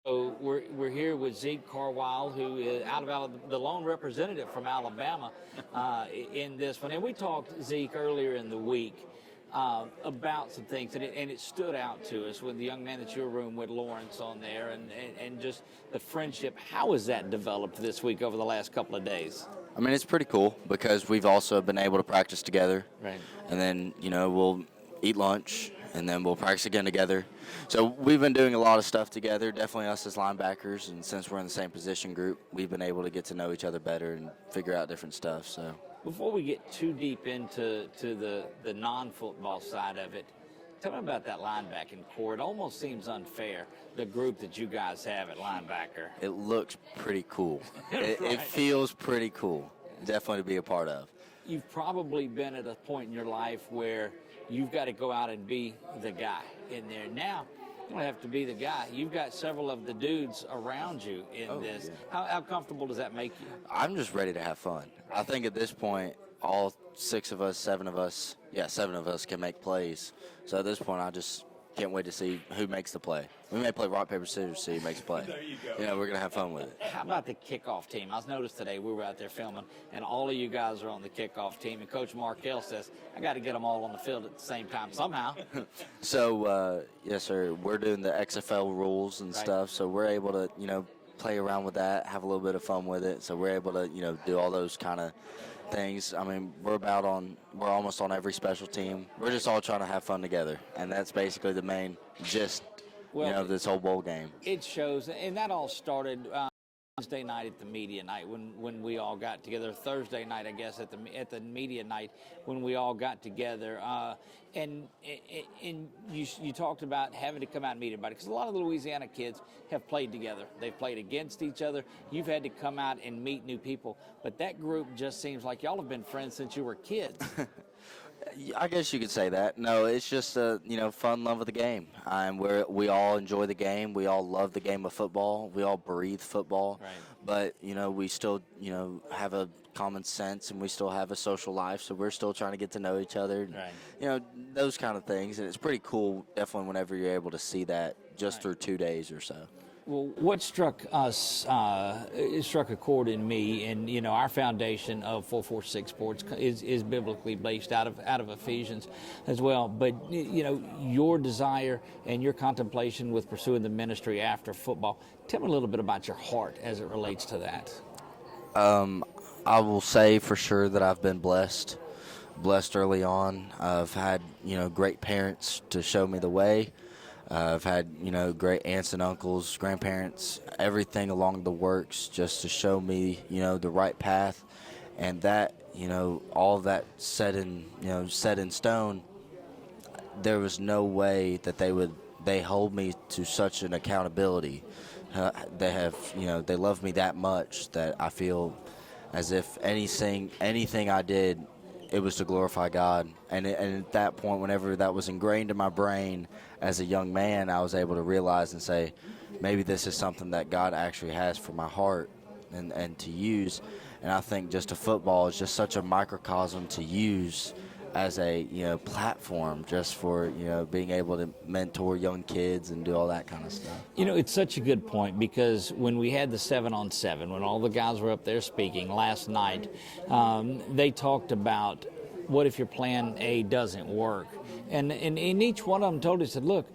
So we're here with Zeke Carwile, who is the lone representative from Alabama in this one. And we talked, Zeke, earlier in the week about some things, and it stood out to us with the young man that you were room with, Lawrence, on there, and just the friendship. How has that developed this week over the last couple of days? I mean, it's pretty cool because we've also been able to practice together. Right. And then, we'll eat lunch, and then we'll practice again together. So we've been doing a lot of stuff together, definitely us as linebackers, and since we're in the same position group, we've been able to get to know each other better and figure out different stuff. So before we get too deep into the non-football side of it, tell me about that linebacking core. It almost seems unfair, the group that you guys have at linebacker. it looks pretty cool. It Right. feels pretty cool, definitely to be a part of. You've probably been at a point in your life where you've got to go out and be the guy in there. Now, you don't have to be the guy. You've got several of the dudes around you in this. Yeah. How comfortable does that make you? I'm just ready to have fun. I think at this point, all seven of us can make plays. So at this point, I just can't wait to see who makes the play. We may play rock, paper, scissors, see who makes the play. There you go. We're going to have fun with it. How about the kickoff team? I noticed today we were out there filming, and all of you guys are on the kickoff team. And Coach Markell says, I got to get them all on the field at the same time somehow. So, yes, sir, we're doing the XFL rules and Right. stuff. So we're able to, play around with that, have a little bit of fun with it. So we're able to, do all those kind of things. I mean, we're almost on every special team. We're just all trying to have fun together. And that's basically the main gist, of this whole bowl game. It shows, and that all started Wednesday night at the media night when we all got together. Thursday night, I guess, at the media night when we all got together. And you talked about having to come out and meet everybody, because a lot of the Louisiana kids have played together. They've played against each other. You've had to come out and meet new people. But that group just seems like y'all have been friends since you were kids. I guess you could say that. No, it's just fun love of the game. We all enjoy the game. We all love the game of football. We all breathe football. Right. But we still have a common sense, and we still have a social life. So we're still trying to get to know each other. Right. Those kind of things. And it's pretty cool, definitely, whenever you're able to see that just through 2 days or so. Well, what struck us, it struck a chord in me, and our foundation of 446 Sports is biblically based out of Ephesians as well. But your desire and your contemplation with pursuing the ministry after football. Tell me a little bit about your heart as it relates to that. I will say for sure that I've been blessed early on. I've had great parents to show me the way. I've had, great aunts and uncles, grandparents, everything along the works just to show me, the right path. And that, all that set in stone, there was no way that they hold me to such an accountability. They love me that much that I feel as if anything I did, it was to glorify God. And at that point, whenever that was ingrained in my brain as a young man, I was able to realize and say, maybe this is something that God actually has for my heart and to use. And I think just a football is just such a microcosm to use as a platform just for being able to mentor young kids and do all that kind of stuff. It's such a good point, because when we had the 7-on-7, when all the guys were up there speaking last night, they talked about what if your plan A doesn't work, and each one of them told us, said, look,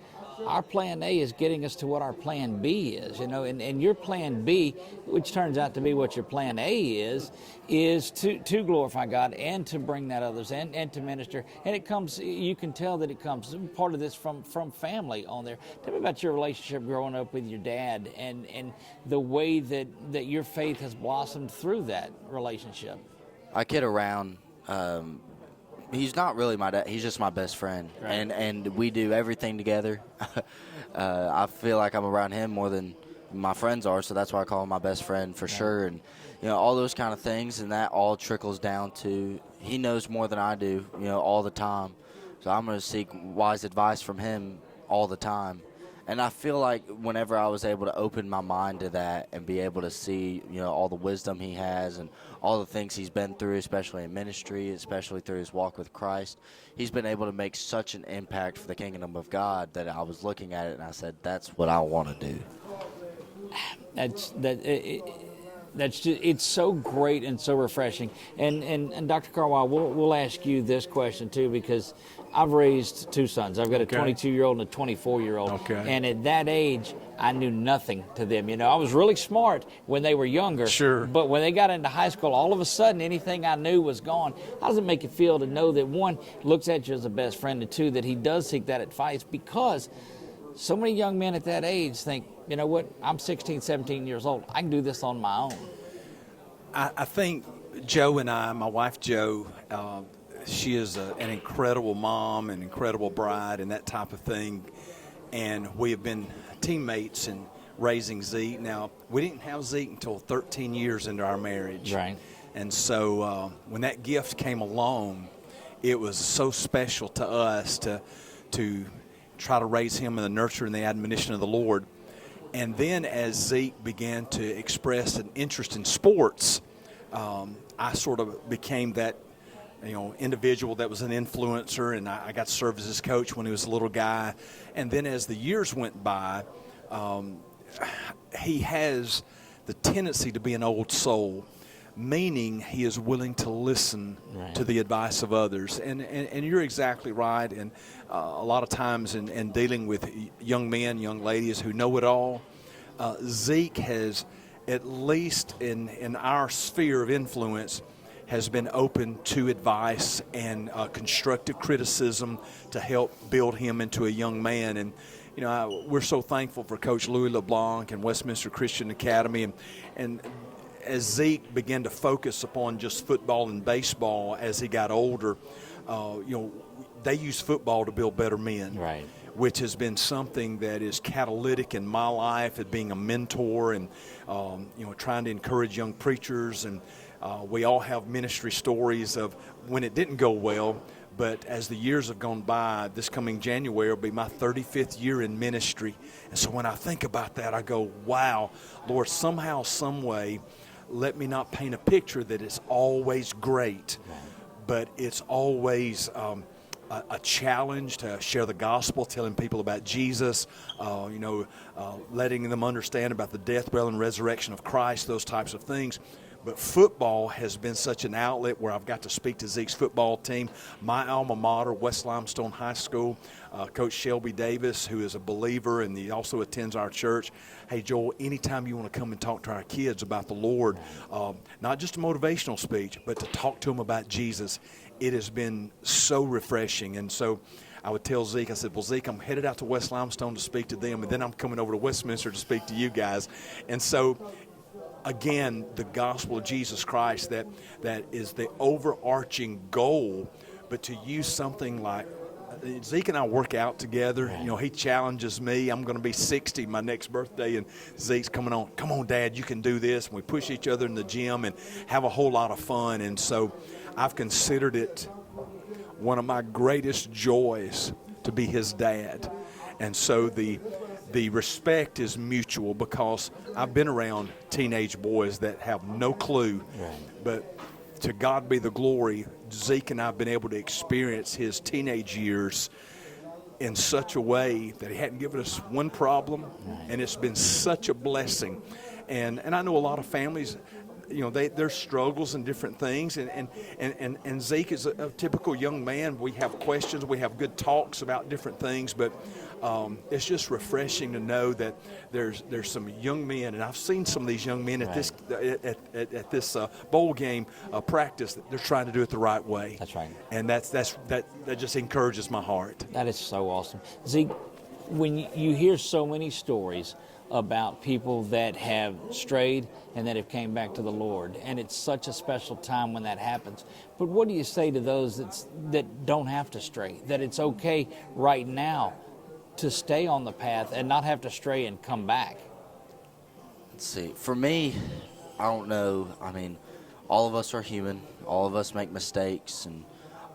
our plan A is getting us to what our plan B is, and your plan B, which turns out to be what your plan A is to glorify God and to bring that others and to minister. And it comes, you can tell that it comes, part of this from family on there. Tell me about your relationship growing up with your dad and the way that your faith has blossomed through that relationship. I kid around. He's not really my dad. He's just my best friend, Right. and we do everything together. I feel like I'm around him more than my friends are, so that's why I call him my best friend for sure. And all those kind of things, and that all trickles down to he knows more than I do, all the time. So I'm going to seek wise advice from him all the time. And I feel like whenever I was able to open my mind to that and be able to see, all the wisdom he has and all the things he's been through, especially in ministry, especially through his walk with Christ, he's been able to make such an impact for the kingdom of God that I was looking at it and I said, that's what I want to do. That's just, it's so great and so refreshing. And Dr. Carwile, we'll ask you this question too, because I've raised two sons. I've got a 22-year-old and a 24-year-old. Okay. And at that age, I knew nothing to them. You know, I was really smart when they were younger. Sure. But when they got into high school, all of a sudden, anything I knew was gone. How does it make you feel to know that, one, looks at you as a best friend, and two, that he does seek that advice? Because so many young men at that age think, you know what, I'm 16, 17 years old. I can do this on my own. I think Joe and I, my wife Joe, she is an incredible mom, an incredible bride, and that type of thing. And we have been teammates in raising Zeke. Now, we didn't have Zeke until 13 years into our marriage. Right. And so when that gift came along, it was so special to us to try to raise him in the nurture and the admonition of the Lord. And then as Zeke began to express an interest in sports, I sort of became that, individual that was an influencer, and I got to serve as his coach when he was a little guy. And then as the years went by, he has the tendency to be an old soul, meaning he is willing to listen to the advice of others. And you're exactly right. And a lot of times in dealing with young men, young ladies who know it all, Zeke has, at least in our sphere of influence, has been open to advice and constructive criticism to help build him into a young man. And we're so thankful for Coach Louis LeBlanc and Westminster Christian Academy. And as Zeke began to focus upon just football and baseball as he got older, they use football to build better men. Right. Which has been something that is catalytic in my life at being a mentor and, trying to encourage young preachers. And we all have ministry stories of when it didn't go well. But as the years have gone by, this coming January will be my 35th year in ministry. And so when I think about that, I go, wow, Lord, somehow, some way, let me not paint a picture that it's always great, but it's always a challenge to share the gospel, telling people about Jesus, letting them understand about the death, burial, and resurrection of Christ, those types of things. But football has been such an outlet where I've got to speak to Zeke's football team. My alma mater, West Limestone High School, Coach Shelby Davis, who is a believer and he also attends our church. Hey, Joel, anytime you want to come and talk to our kids about the Lord, not just a motivational speech, but to talk to them about Jesus, it has been so refreshing. And so I would tell Zeke, I said, well, Zeke, I'm headed out to West Limestone to speak to them, and then I'm coming over to Westminster to speak to you guys. And so again, the gospel of Jesus Christ, that is the overarching goal, but to use something like Zeke and I work out together. He challenges me. I'm going to be 60 my next birthday, and Zeke's coming on. Come on, Dad, you can do this. And we push each other in the gym and have a whole lot of fun. And so I've considered it one of my greatest joys to be his dad. And so the respect is mutual because I've been around teenage boys that have no clue. But to God be the glory, Zeke and I have been able to experience his teenage years in such a way that he hadn't given us one problem, and it's been such a blessing. And I know a lot of families, there's struggles and different things, and Zeke is a typical young man. We have questions, we have good talks about different things, but it's just refreshing to know that there's some young men, and I've seen some of these young men at this bowl game practice that they're trying to do it the right way. That's right. And that just encourages my heart. That is so awesome. Zeke, when you hear so many stories about people that have strayed and that have came back to the Lord, and it's such a special time when that happens. But what do you say to those that don't have to stray, that it's okay right now to stay on the path and not have to stray and come back? Let's see. For me, I don't know. I mean, all of us are human. All of us make mistakes, and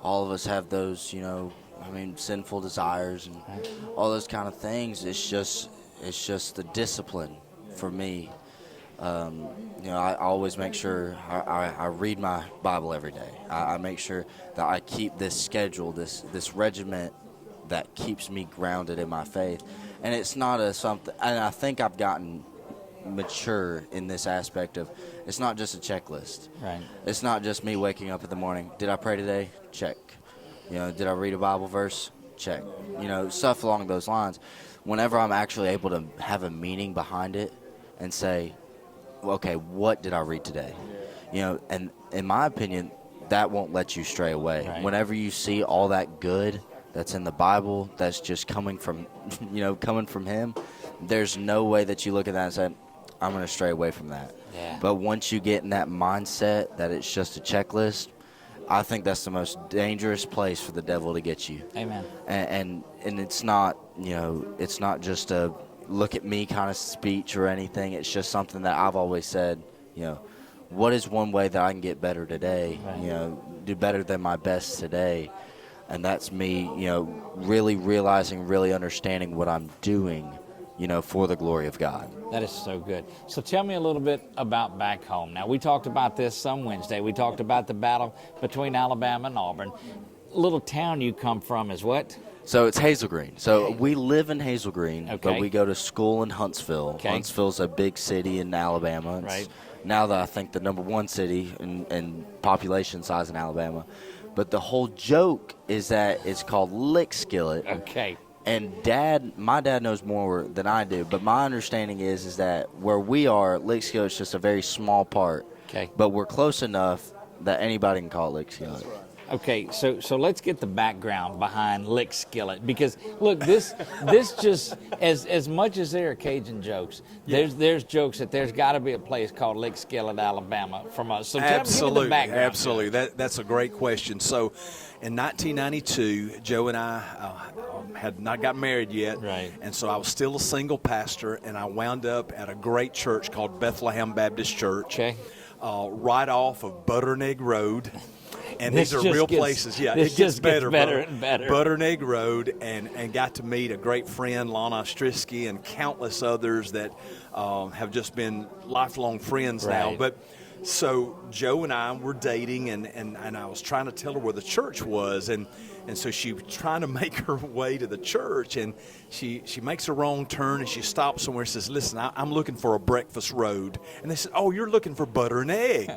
all of us have those, sinful desires and all those kind of things. It's just the discipline for me. I always make sure I read my Bible every day. I make sure that I keep this schedule, this regiment that keeps me grounded in my faith. And it's not something, and I think I've gotten mature in this aspect of it's not just a checklist. Right. It's not just me waking up in the morning. Did I pray today? Check. Did I read a Bible verse? Check. Stuff along those lines. Whenever I'm actually able to have a meaning behind it and say, well, okay, what did I read today? And in my opinion, that won't let you stray away. Right. Whenever you see all that good that's in the Bible, that's just coming from, coming from Him, there's no way that you look at that and say, I'm going to stray away from that. Yeah. But once you get in that mindset that it's just a checklist, I think that's the most dangerous place for the devil to get you. Amen. And it's not, it's not just a look at me kind of speech or anything. It's just something that I've always said, what is one way that I can get better today? Right. Do better than my best today. And that's me, really realizing, really understanding what I'm doing, for the glory of God. That is so good. So tell me a little bit about back home. Now, we talked about this some Wednesday. We talked about the battle between Alabama and Auburn. Little town you come from is what? So it's Hazel Green. So we live in Hazel Green, Okay. but we go to school in Huntsville. Okay. Huntsville's a big city in Alabama. It's Right. now that I think the number one city in population size in Alabama. But the whole joke is that it's called Lick Skillet. Okay. And my dad knows more than I do, but my understanding is that where we are, Lick Skillet is just a very small part. Okay. But we're close enough that anybody can call it Lick Skillet. Okay, so let's get the background behind Lick Skillet, because look, this just as much as there are Cajun jokes, there's jokes that there's got to be a place called Lick Skillet, Alabama, from us. So tell me the background. Absolutely. That's a great question. So, in 1992, Joe and I had not got married yet, Right. And so I was still a single pastor, and I wound up at a great church called Bethlehem Baptist Church, Okay. right off of Butter and Egg Road. And This these are just real gets- places. Yeah, this it gets just gets better, better brother. and better. Butter and Egg Road, and got to meet a great friend, Lana Ostrisky, and countless others that have just been lifelong friends now. Right. But so Joe and I were dating, and I was trying to tell her where the church was, and so she was trying to make her way to the church, and she makes a wrong turn, and she stops somewhere and says, listen, I'm looking for a breakfast road. And they said, oh, you're looking for Butter and Egg.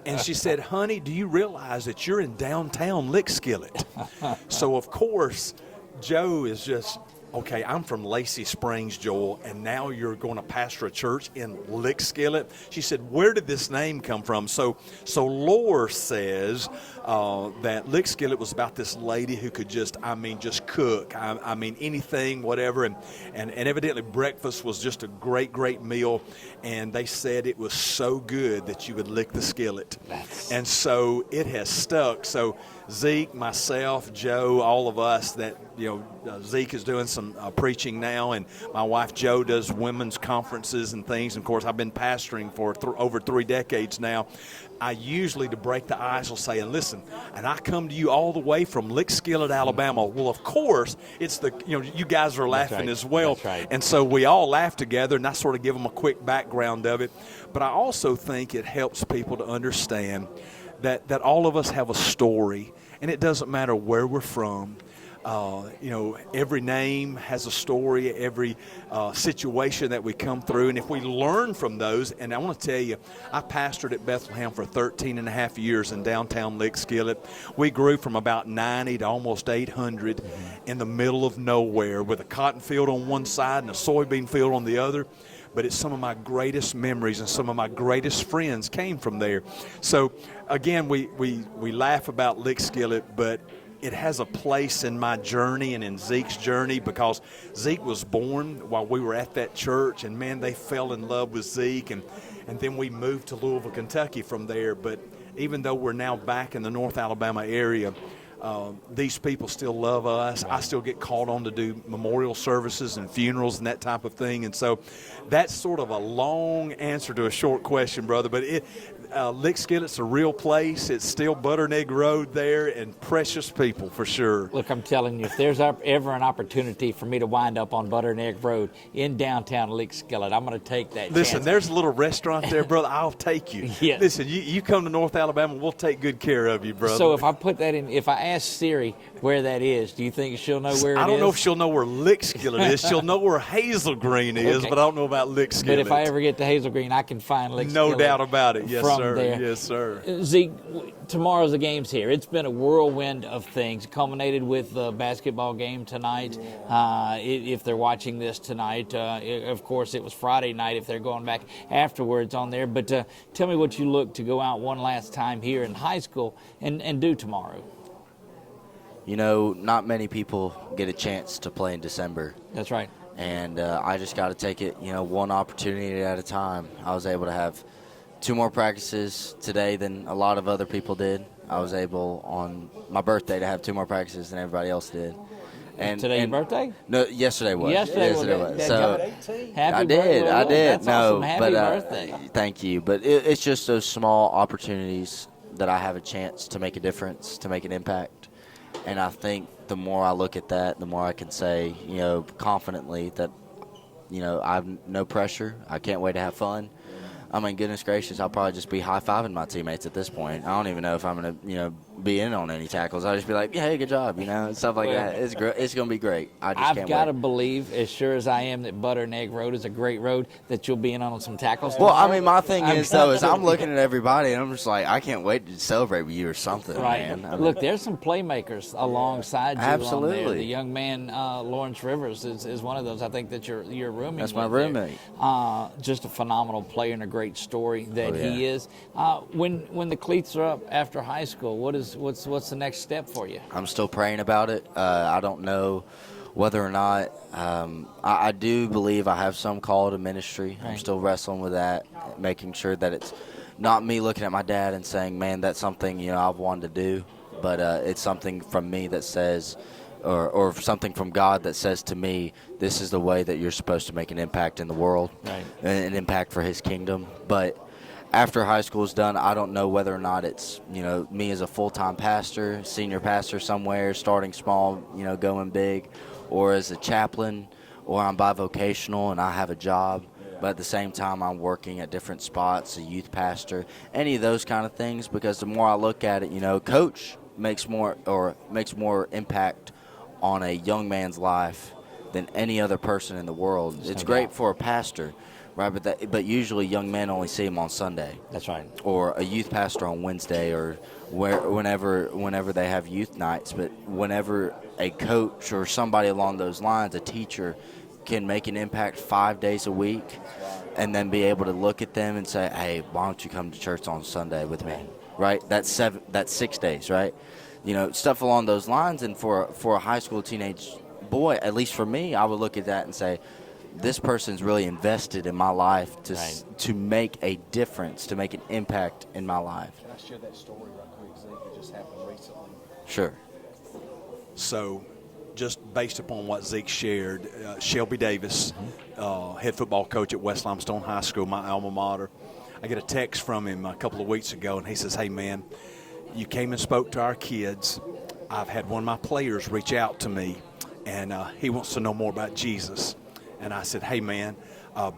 And she said, honey, do you realize that you're in downtown Lick Skillet? So, of course, Joe is just, okay, I'm from Lacey Springs, Joel, and now you're going to pastor a church in Lick Skillet? She said, where did this name come from? So lore says that Lick Skillet was about this lady who could just cook. I mean, anything, whatever. And evidently breakfast was just a great, great meal. And they said it was so good that you would lick the skillet. And so it has stuck. So Zeke, myself, Joe, all of us that, Zeke is doing some preaching now, and my wife Jo does women's conferences and things. And of course, I've been pastoring for over 3 decades now. I usually, to break the ice, will say, and listen, and I come to you all the way from Lick Skillet, Alabama. Well, of course, it's you guys are laughing right. as well. That's right. And so we all laugh together, and I sort of give them a quick background of it. But I also think it helps people to understand that all of us have a story, and it doesn't matter where we're from. Every name has a story, every situation that we come through. And if we learn from those, and I want to tell you, I pastored at Bethlehem for 13 and a half years in downtown Lick Skillet. We grew from about 90 to almost 800 in the middle of nowhere with a cotton field on one side and a soybean field on the other. But it's some of my greatest memories, and some of my greatest friends came from there. So, again, we laugh about Lick Skillet, but it has a place in my journey and in Zeke's journey, because Zeke was born while we were at that church, and man, they fell in love with Zeke, and then we moved to Louisville, Kentucky from there. But even though we're now back in the North Alabama area, these people still love us. I still get called on to do memorial services and funerals and that type of thing. And so that's sort of a long answer to a short question, brother. But Lick Skillet's a real place. It's still Butter and Egg Road there, and precious people for sure. Look, I'm telling you, if there's ever an opportunity for me to wind up on Butter and Egg Road in downtown Lick Skillet, I'm going to take that Listen, chance. there's a little restaurant there, brother. I'll take you. Yes. Listen, you come to North Alabama, we'll take good care of you, brother. So if I put that in, if I ask Siri where that is, do you think she'll know where it is? I don't know if she'll know where Lick Skillet is. She'll know where Hazel Green is, Okay. but I don't know about Lick Skillet. But if I ever get to Hazel Green, I can find Lick Skillet. No doubt about it. Yes, from sir. there. Yes, sir. Zeke, tomorrow's the game's here. It's been a whirlwind of things. It culminated with the basketball game tonight. If they're watching this tonight, of course, it was Friday night if they're going back afterwards on there. But tell me what you look to go out one last time here in high school and do tomorrow. You know, not many people get a chance to play in December. That's right. And I just got to take it, one opportunity at a time. I was able to have 2 more practices today than a lot of other people did. I was able on my birthday to have 2 more practices than everybody else did. And Today your birthday? No, yesterday was. Yesterday was. So happy I birthday. did. I did. That's awesome. Happy but birthday. thank you. But it's just those small opportunities that I have a chance to make a difference, to make an impact. And I think the more I look at that, the more I can say, confidently that, I have no pressure. I can't wait to have fun. I mean, goodness gracious, I'll probably just be high-fiving my teammates at this point. I don't even know if I'm going to, be in on any tackles. I'll just be like, yeah, hey, good job, and stuff like that. It's great. It's going to be great. I've got to believe, as sure as I am, that Butter and Egg Road is a great road, that you'll be in on some tackles. Well, I mean, my thing is I'm looking at everybody, and I'm just like, I can't wait to celebrate with you or something, right. man. I mean, look, there's some playmakers alongside you. Absolutely. On there. The young man, Lawrence Rivers, is one of those. I think that you're rooming That's with my roommate. Just a phenomenal player and a great story that yeah. he is. When the cleats are up after high school, what's the next step for you? I'm still praying about it. I don't know whether or not. I do believe I have some call to ministry. Right. I'm still wrestling with that, making sure that it's not me looking at my dad and saying, man, that's something I've wanted to do, but it's something from me that says, or something from God that says to me, this is the way that you're supposed to make an impact in the world, right. An impact for His kingdom. But after high school is done, I don't know whether or not it's, me as a full-time pastor, senior pastor somewhere, starting small, going big, or as a chaplain, or I'm bivocational and I have a job, but at the same time I'm working at different spots, a youth pastor, any of those kind of things, because the more I look at it, coach makes more impact on a young man's life than any other person in the world. It's great for a pastor. Right, but usually young men only see him on Sunday. That's right. Or a youth pastor on Wednesday, or whenever they have youth nights. But whenever a coach or somebody along those lines, a teacher, can make an impact 5 days a week, and then be able to look at them and say, "Hey, why don't you come to church on Sunday with me?" Right? That's 6 days, right? Stuff along those lines. And for a high school teenage boy, at least for me, I would look at that and say, this person's really invested in my life to make a difference, to make an impact in my life. Can I share that story right quick, Zeke? It just happened recently. Sure. So, just based upon what Zeke shared, Shelby Davis, head football coach at West Limestone High School, my alma mater, I get a text from him a couple of weeks ago, and he says, hey, man, you came and spoke to our kids. I've had one of my players reach out to me, and he wants to know more about Jesus. And I said, hey, man,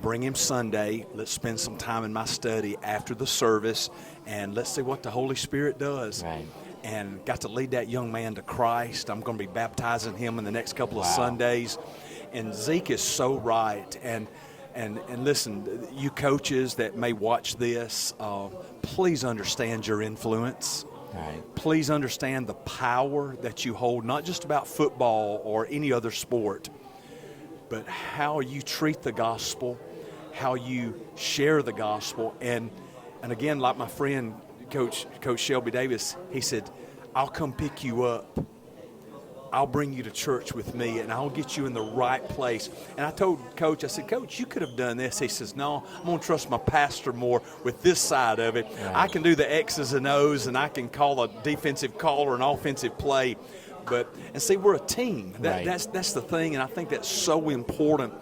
bring him Sunday. Let's spend some time in my study after the service, and let's see what the Holy Spirit does. Right. And got to lead that young man to Christ. I'm going to be baptizing him in the next couple of Sundays. And Zeke is so right. And listen, you coaches that may watch this, please understand your influence. Right. Please understand the power that you hold, not just about football or any other sport, but how you treat the gospel, how you share the gospel. And again, like my friend, Coach Shelby Davis, he said, I'll come pick you up. I'll bring you to church with me, and I'll get you in the right place. And I told Coach, I said, Coach, you could have done this. He says, no, I'm going to trust my pastor more with this side of it. Right. I can do the X's and O's, and I can call a defensive call or an offensive play. And see, we're a team. That's the thing, and I think that's so important.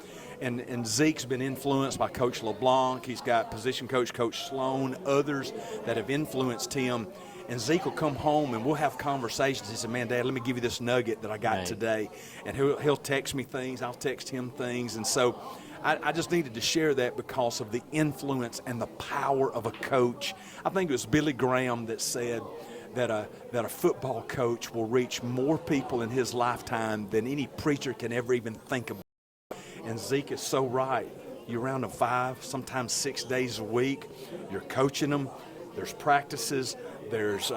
And Zeke's been influenced by Coach LeBlanc. He's got position coach Coach Sloan, others that have influenced him. And Zeke will come home and we'll have conversations. He said, man, Dad, let me give you this nugget that I got today. And he'll text me things. I'll text him things. And so I just needed to share that because of the influence and the power of a coach. I think it was Billy Graham that said, that a football coach will reach more people in his lifetime than any preacher can ever even think about. And Zeke is so right. You're around them 5, sometimes 6 days a week. You're coaching them. There's practices. There's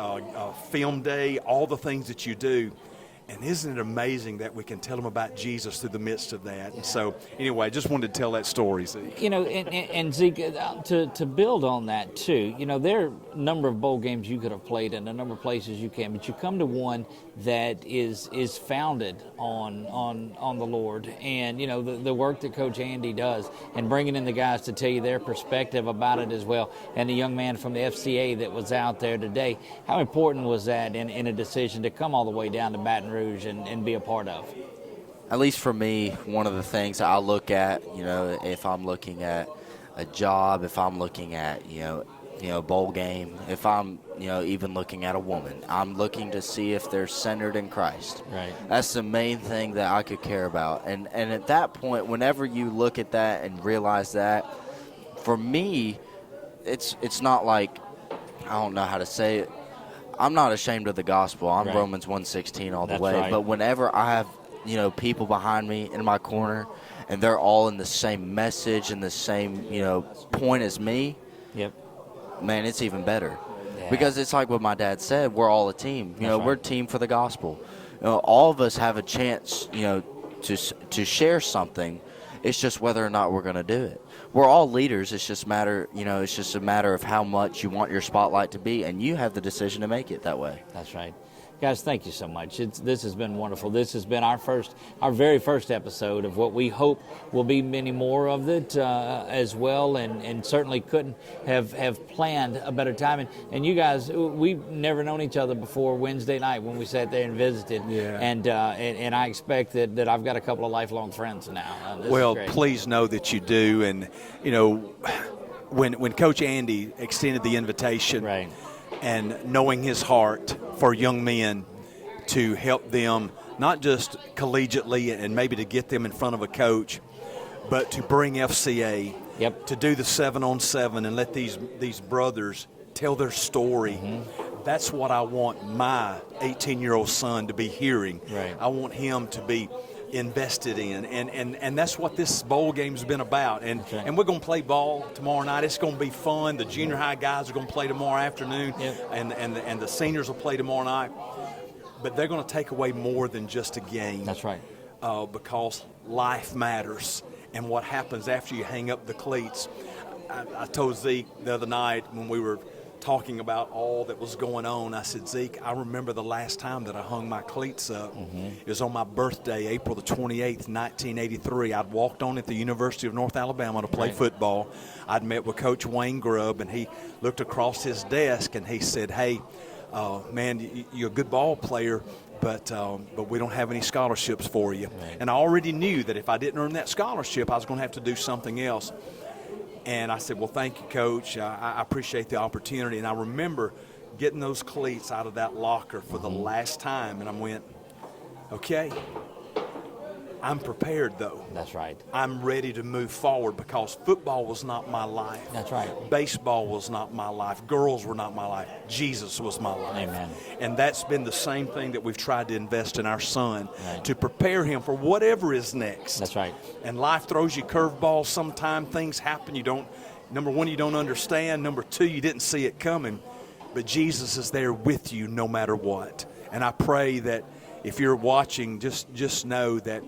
film day, all the things that you do. And isn't it amazing that we can tell them about Jesus through the midst of that? And so, anyway, just wanted to tell that story, Zeke. You know, and Zeke, to build on that too, you know, there are a number of bowl games you could have played in, a number of places you can, but you come to one that is founded on the Lord, and you know the work that Coach Andy does, and bringing in the guys to tell you their perspective about it as well, and the young man from the FCA that was out there today. How important was that in a decision to come all the way down to Baton Rouge and be a part of? At least for me, one of the things I look at, you know, if I'm looking at a job, if I'm looking at, you know, bowl game, if I'm, you know, even looking at a woman, I'm looking to see if they're centered in Christ. Right. That's the main thing that I could care about. And at that point, whenever you look at that and realize that, for me, it's not like, I don't know how to say it, I'm not ashamed of the gospel. I'm right. Romans 1:16 all the That's way. right. But whenever I have, you know, people behind me in my corner, and they're all in the same message and the same, you know, point as me, Yep. man, it's even better. Yeah. Because it's like what my dad said, we're all a team. You know, right. we're a team for the gospel. You know, all of us have a chance, you know, to share something. It's just whether or not we're going to do it. We're all leaders. It's just it's just a matter of how much you want your spotlight to be, and you have the decision to make it that way. That's right. Guys, thank you so much. This has been wonderful. This has been our very first episode of what we hope will be many more of it as well, and certainly couldn't have planned a better time. And you guys, we've never known each other before Wednesday night when we sat there and visited. Yeah. And I expect that I've got a couple of lifelong friends now. Well, please know that you do. And, you know, when Coach Andy extended the invitation, right. and knowing his heart for young men to help them, not just collegiately and maybe to get them in front of a coach, but to bring FCA, yep. to do the 7-on-7 and let these brothers tell their story. Mm-hmm. That's what I want my 18-year-old son to be hearing. Right. I want him to be invested in, and that's what this bowl game's been about. And okay. and we're going to play ball tomorrow night. It's going to be fun. The junior high guys are going to play tomorrow afternoon, yep. and the seniors will play tomorrow night. But they're going to take away more than just a game. That's right. Because life matters, and what happens after you hang up the cleats. I told Zeke the other night when we were talking about all that was going on, I said, Zeke, I remember the last time that I hung my cleats up. Mm-hmm. It was on my birthday, April the 28th, 1983. I'd walked on at the University of North Alabama to play right. football. I'd met with Coach Wayne Grubb, and he looked across his desk and he said, hey, man, you're a good ball player, but we don't have any scholarships for you. Right. And I already knew that if I didn't earn that scholarship, I was going to have to do something else. And I said, well, thank you, Coach. I appreciate the opportunity. And I remember getting those cleats out of that locker for the last time, and I went, okay, I'm prepared, though. That's right. I'm ready to move forward because football was not my life. That's right. Baseball was not my life. Girls were not my life. Jesus was my life. Amen. And that's been the same thing that we've tried to invest in our son, right. to prepare him for whatever is next. That's right. And life throws you curveballs. Sometimes things happen. Number one, you don't understand. Number two, you didn't see it coming. But Jesus is there with you no matter what. And I pray that if you're watching, just know that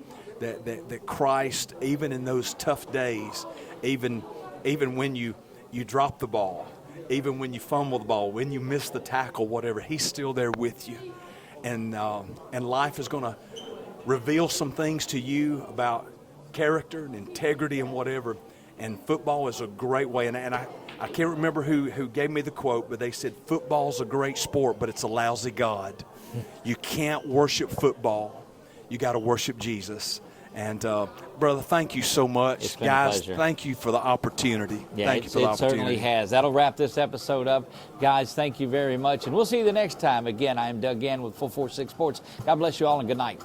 Christ, even in those tough days, even when you drop the ball, even when you fumble the ball, when you miss the tackle, whatever, he's still there with you. And life is going to reveal some things to you about character and integrity and whatever. And football is a great way. And I can't remember who gave me the quote, but they said, football's a great sport, but it's a lousy God. You can't worship football. You got to worship Jesus. And, brother, thank you so much. It's been Guys, a pleasure. Thank you for the opportunity. Yeah, thank you for the it certainly opportunity. has. That'll wrap this episode up. Guys, thank you very much. And we'll see you the next time. Again, I am Doug Gann with 446 Sports. God bless you all and good night.